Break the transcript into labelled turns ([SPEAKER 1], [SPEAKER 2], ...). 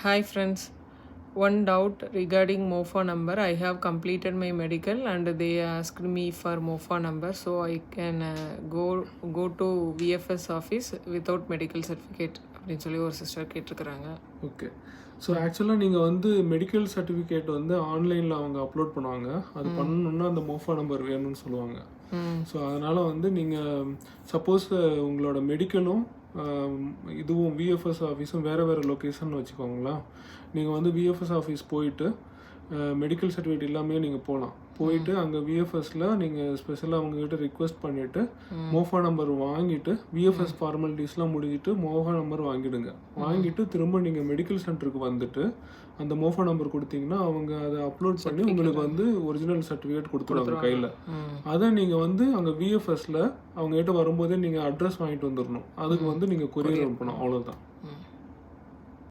[SPEAKER 1] Hi friends, one doubt regarding MOFA number. I have completed my medical and they asked me for MOFA number, so I can go to VFS office without medical certificate அப்படின்னு சொல்லி ஒரு sister கேட்டிருக்கிறாங்க.
[SPEAKER 2] Okay. So ஆக்சுவலாக நீங்கள் வந்து medical certificate வந்து ஆன்லைனில் அவங்க அப்லோட் பண்ணுவாங்க. அது பண்ணணுன்னா அந்த மோஃபா நம்பர் வேணும்னு சொல்லுவாங்க. ஸோ அதனால் வந்து நீங்கள் சப்போஸ் உங்களோட மெடிக்கலும் இதுவும் விஎஃப்எஸ் ஆஃபீஸும் வேறு வேறு லொக்கேஷன் வச்சுக்கோங்களா. நீங்கள் வந்து விஎஃப்எஸ் ஆஃபீஸ் போயிட்டு மெடிக்கல் சர்டிஃபிகேட் இல்லாமே நீங்கள் போகலாம். போயிட்டு அங்கே விஎஃப்எஸில் நீங்கள் ஸ்பெஷலாக அவங்ககிட்ட ரிக்வெஸ்ட் பண்ணிவிட்டு மோஃபா நம்பர் வாங்கிட்டு விஎஃப்எஸ் ஃபார்மாலிட்டிஸ்லாம் முடிஞ்சிட்டு மோஃபா நம்பர் வாங்கிடுங்க. வாங்கிட்டு திரும்ப நீங்கள் மெடிக்கல் சென்டருக்கு வந்துட்டு அந்த மோஃபா நம்பர் கொடுத்தீங்கன்னா அவங்க அதை அப்லோட் பண்ணி உங்களுக்கு வந்து ஒரிஜினல் சர்டிஃபிகேட் கொடுத்துருவாங்க கையில். அதை நீங்கள் வந்து அங்கே விஎஃப்எஸில் அவங்ககிட்ட வரும்போதே நீங்கள் அட்ரஸ் வாங்கிட்டு வந்துடணும். அதுக்கு வந்து நீங்கள் கொரியர் அனுப்பணும், அவ்வளோதான்.